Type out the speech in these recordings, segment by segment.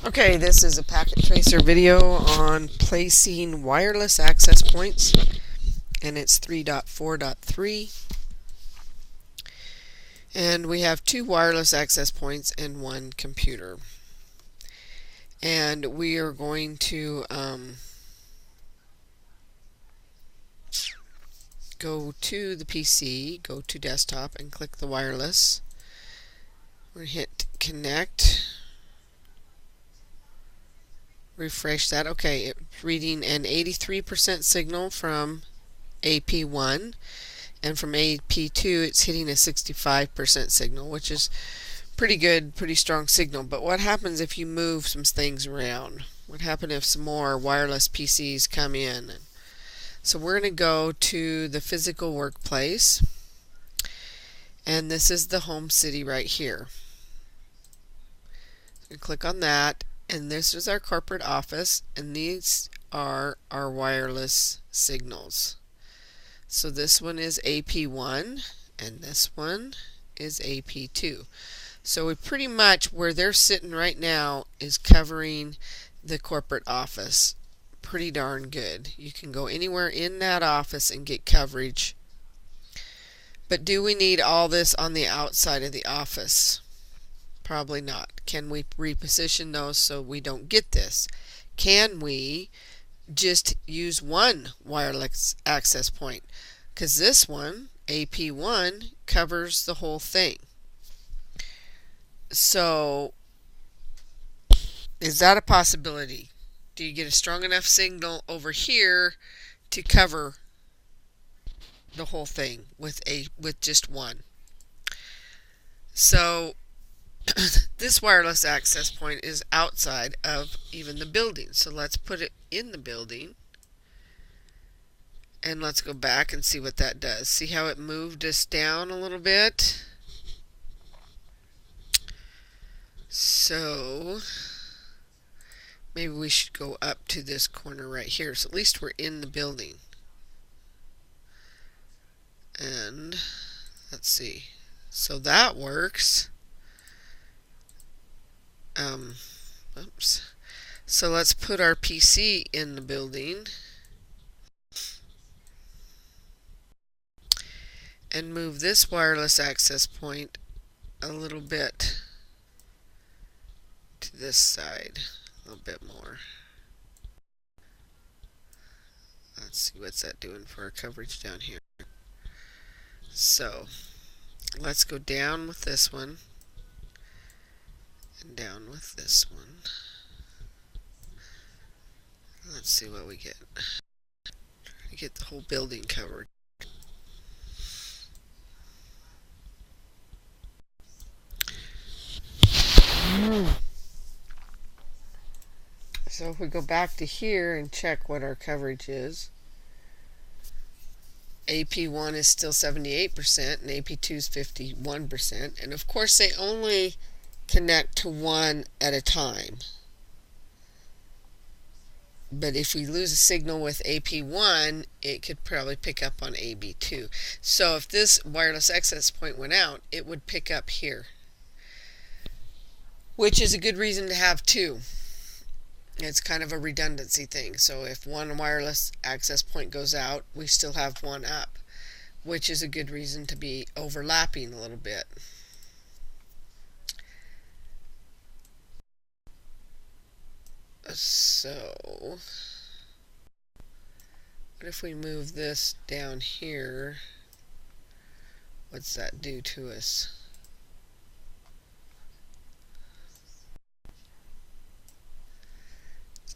Okay, this is a packet tracer video on placing wireless access points, and it's 3.4.3. And we have two wireless access points and one computer. And we are going to go to the PC, go to desktop, and click the wireless. We're going to hit connect. Refresh that. Okay, it's reading an 83% signal from AP1. And from AP2 it's hitting a 65% signal, which is pretty good, pretty strong signal. But what happens if you move some things around? What happens if some more wireless PCs come in? So we're going to go to the physical workplace, and this is the home city right here. So click on that, and this is our corporate office, and these are our wireless signals. So this one is AP1 and this one is AP2. So we pretty much, where they're sitting right now, is covering the corporate office pretty darn good. You can go anywhere in that office and get coverage. But do we need all this on the outside of the office? Probably not. Can we reposition those so we don't get this? Can we just use one wireless access point? Because this one, AP1, covers the whole thing. So, is that a possibility? Do you get a strong enough signal over here to cover the whole thing with just one? So, this wireless access point is outside of even the building. So let's put it in the building. And let's go back and see what that does. See how it moved us down a little bit? So maybe we should go up to this corner right here. So at least we're in the building. And let's see. So that works. Oops. So let's put our PC in the building and move this wireless access point a little bit to this side, a little bit more. Let's see what's that doing for our coverage down here. So let's go down with this one and down with this one. Let's see what we get. Try to get the whole building covered. So if we go back to here and check what our coverage is, AP1 is still 78% and AP2 is 51%. And of course they only connect to one at a time. But if we lose a signal with AP1, it could probably pick up on AB2. So if this wireless access point went out, it would pick up here, which is a good reason to have two. It's kind of a redundancy thing. So if one wireless access point goes out, we still have one up, which is a good reason to be overlapping a little bit. So what if we move this down here? What's that do to us?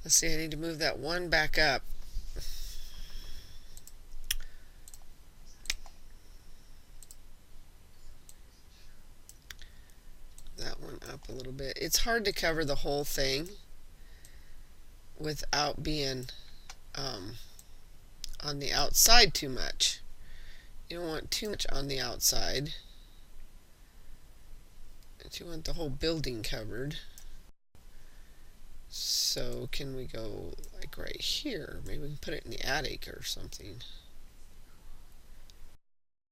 Let's see, I need to move that one back up. That one up a little bit. It's hard to cover the whole thing without being on the outside too much. You don't want too much on the outside, but you want the whole building covered. So can we go like right here? Maybe we can put it in the attic or something.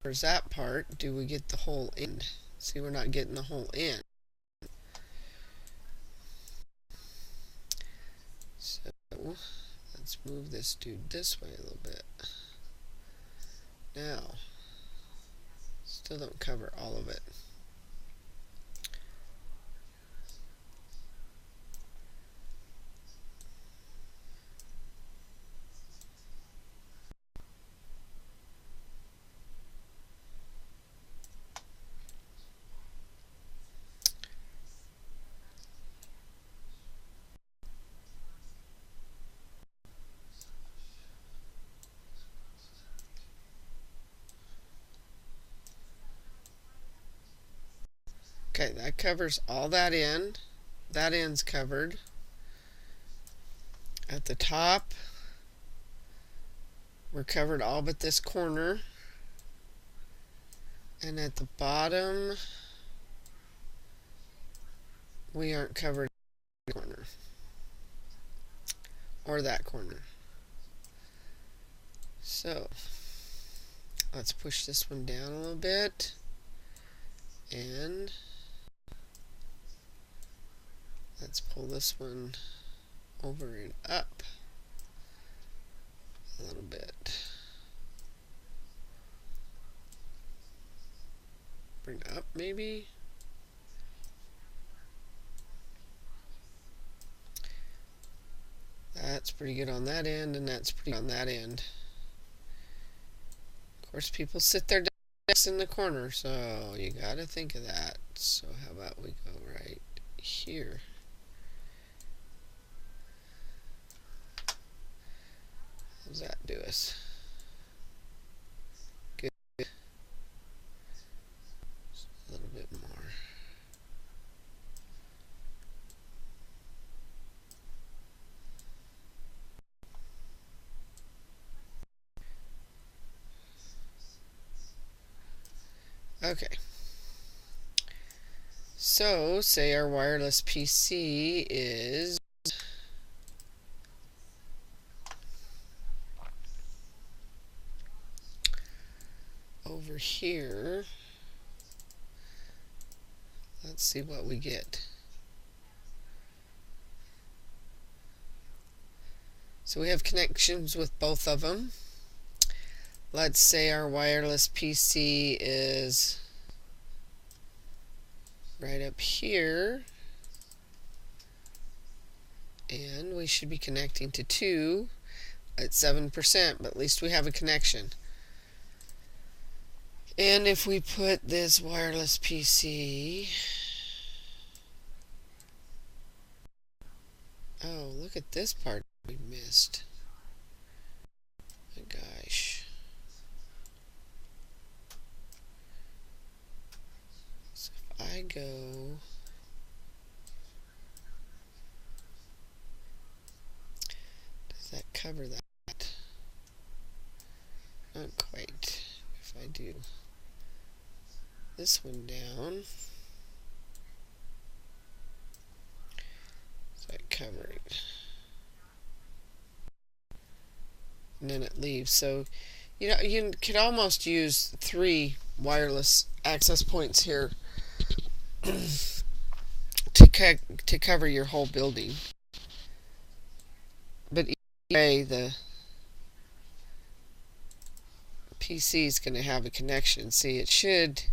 Where's that part? Do we get the whole end? See, we're not getting the whole end. move this dude this way a little bit. Now, still don't cover all of it. Okay, that covers all that end. That end's covered. At the top, we're covered all but this corner. And at the bottom, we aren't covered in the corner. Or that corner. So, let's push this one down a little bit. And let's pull this one over and up a little bit. Bring up maybe. That's pretty good on that end, and that's pretty good on that end. Of course, people sit their desks in the corner, so you gotta think of that. So how about we go right here. How does that do us? Good. Just a little bit more. Okay. So, say our wireless PC is over here. Let's see what we get. So we have connections with both of them. Let's say our wireless PC is right up here, and we should be connecting to 2 at 7%, but at least we have a connection. And if we put this wireless PC, oh, look at this part we missed. My gosh. So if I go, does that cover that? Not quite. If I do this one down, is that covering? And then it leaves. So, you know, you could almost use 3 wireless access points here to cover your whole building. But either way, the PC is going to have a connection. See, it should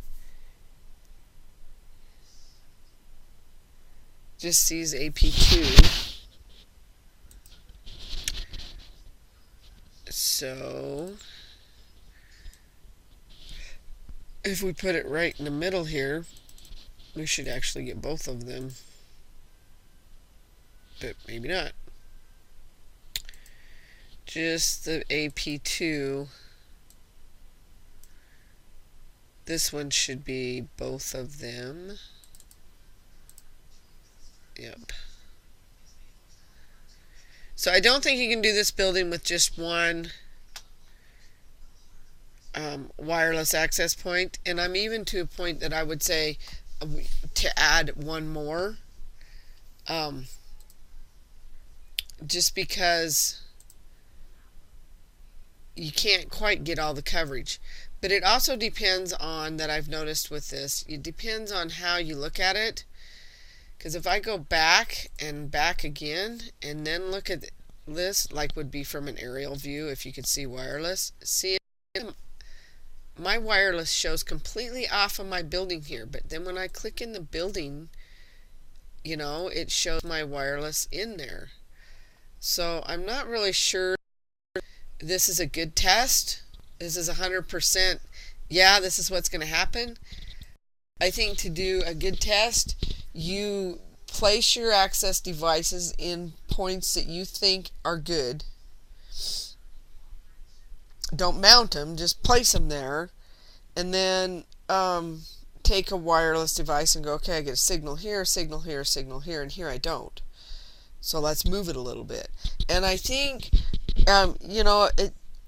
just sees AP2. So if we put it right in the middle here, we should actually get both of them. But maybe not. Just the AP2. This one should be both of them. Yep. So I don't think you can do this building with just one wireless access point, and I'm even to a point that I would say to add one more, just because you can't quite get all the coverage. But it also depends on, that I've noticed with this, it depends on how you look at it. Because if I go back and back again, and then look at like would be from an aerial view if you could see wireless. See, my wireless shows completely off of my building here, but then when I click in the building, it shows my wireless in there. So I'm not really sure this is a good test. This is 100%. Yeah, this is what's going to happen. I think to do a good test, you place your access devices in points that you think are good. Don't mount them, just place them there, and then take a wireless device and go, okay, I get a signal here, signal here, signal here, and here I don't. So let's move it a little bit. And I think,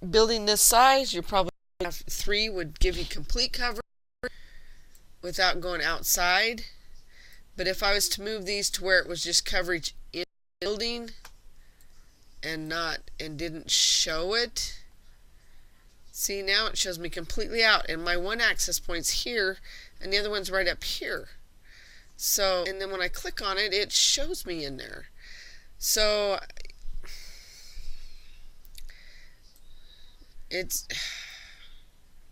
building this size, you probably have 3 would give you complete coverage without going outside. But if I was to move these to where it was just coverage in the building and didn't show it, see, now it shows me completely out, and my one access point's here and the other one's right up here. So, and then when I click on it, it shows me in there. So it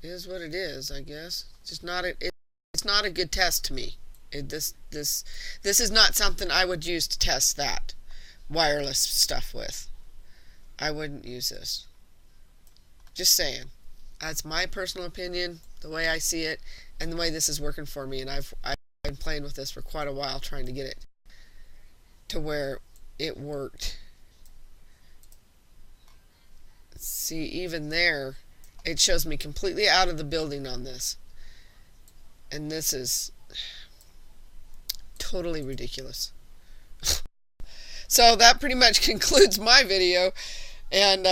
is what it is, I guess. It's not a good test to me. This is not something I would use to test that wireless stuff with. I wouldn't use this. Just saying. That's my personal opinion, the way I see it, and the way this is working for me. And I've been playing with this for quite a while, trying to get it to where it worked. See, even there, it shows me completely out of the building on this. And this is totally ridiculous. So that pretty much concludes my video. And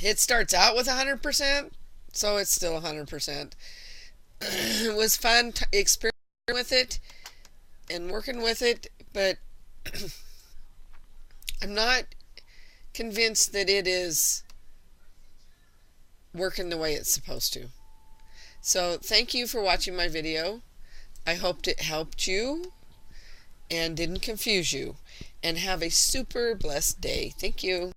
it starts out with 100%, so it's still 100%. It was fun experimenting with it and working with it, but I'm not convinced that it is working the way it's supposed to. So thank you for watching my video. I hoped it helped you and didn't confuse you. And have a super blessed day. Thank you.